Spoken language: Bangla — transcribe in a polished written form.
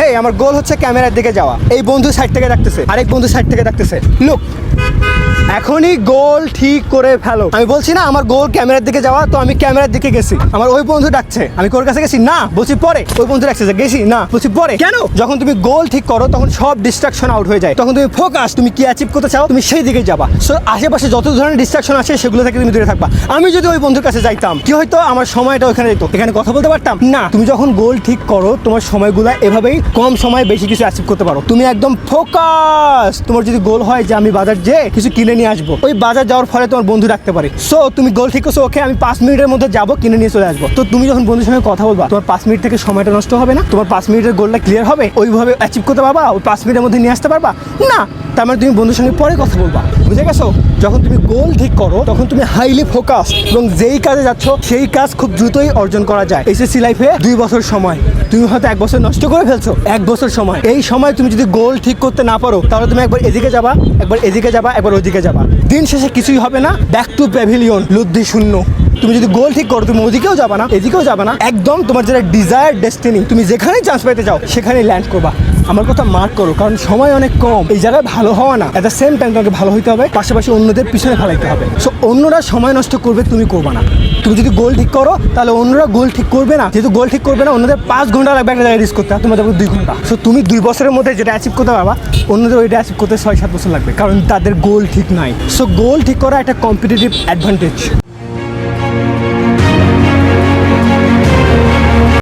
হেই, আমার গোল হচ্ছে ক্যামেরার দিকে যাওয়া। এই বন্ধু সাইড থেকে দেখতেছে, আরেক বন্ধু সাইড থেকে দেখতেছে। লুক, এখনই গোল ঠিক করে ফেলো। আমি বলছি না আমার গোল ক্যামেরার দিকে যাওয়া, তো আমি ক্যামেরার দিকে গেছি। আমার ওই বন্ধু ডাকছে, আমি ওর কাছে গেছি না, বলছি পরে। ওই বন্ধু ডাকছে যে গেছি না, বলছি পরে। কেন? যখন তুমি গোল ঠিক করো তখন সব ডিস্ট্রাকশন আউট হয়ে যায়, তখন তুমি ফোকাস, তুমি কি অ্যাচিভ করতে চাও তুমি সেই দিকে যাবা। সো আশেপাশে যত ধরনের ডিস্ট্রাকশন আছে সেগুলো থেকে তুমি দূরে থাকবা। আমি যদি ওই বন্ধুর কাছে যাইতাম কি হয়তো, আমার সময়টা ওখানে যেত, এখানে কথা বলতে পারতাম না। তুমি যখন গোল ঠিক করো তোমার সময়গুলো এভাবেই কম সময়ে বেশি কিছু অ্যাচিভ করতে পারো। তুমি একদম ফোকাস। তোমার যদি গোল হয় যে আমি বাজার যেয়ে কিছু কিনে নিয়ে আসবো, ওই বাজার যাওয়ার ফলে তোমার বন্ধু রাখতে পারে। সো তুমি গোল ঠিক করছো, ওকে আমি 5 মিনিটের মধ্যে যাবো, কিনে নিয়ে চলে আসবো। তো তুমি যখন বন্ধুর সঙ্গে কথা বলবা তোমার 5 মিনিট থেকে সময়টা নষ্ট হবে না? তোমার 5 মিনিটের গোলটা ক্লিয়ার হবে? ওইভাবে অ্যাচিভ করতে পারবা? ওই 5 মিনিটের মধ্যে নিয়ে আসতে পারবা না? তার মানে তুমি বন্ধুর সঙ্গে পরে কথা বলবা। বুঝে গেছো? যখন তুমি গোল ঠিক করো তখন তুমি হাইলি ফোকাস, এবং যেই কাজে যাচ্ছ সেই কাজ খুব দ্রুতই অর্জন করা যায়। এসএসসি লাইফে 2 বছর সময়, তুমি হয়তো 1 বছর নষ্ট করে ফেলছো। 1 বছর সময়, এই সময় তুমি যদি গোল ঠিক করতে না পারো তাহলে তুমি একবার এদিকে যাবা, একবার এদিকে যাবা, একবার ওইদিকে যাবা। দিন শেষে কিছুই হবে না, ব্যাক টু প্যাভিলিয়ন, লুদ্ধি শূন্য। তুমি যদি গোল ঠিক করো তুমি ওদিকেও যাবা না, এদিকেও যাবা না, একদম তোমার যেটা ডিজায়ার ডেস্টিনি, তুমি যেখানেই চান্স পাইতে চাও সেখানেই ল্যান্ড করবা। আমার কথা মার্ক করো, কারণ সময় অনেক কম। এই জায়গায় ভালো হওয়া না, এট দ্য সেম টাইম তোমাকে ভালো হইতে হবে, পাশাপাশি অন্যদের পিছনে ফেলাইতে হবে। সো অন্যরা সময় নষ্ট করবে, তুমি করবা না। তুমি যদি গোল ঠিক করো তাহলে অন্যরা গোল ঠিক করবে না। যেহেতু গোল ঠিক করবে না, অন্যদের 5 ঘন্টা লাগবে একটা জায়গায় রিস্ক করতে, তোমাদের 2 ঘন্টা। সো তুমি 2 বছরের মধ্যে যেটা অ্যাচিভ করতে পারবা, অন্যদের ওইটা অ্যাচিভ করতে 6-7 বছর লাগবে, কারণ তাদের গোল ঠিক নাই। সো গোল ঠিক করা একটা কম্পিটিটিভ অ্যাডভান্টেজ।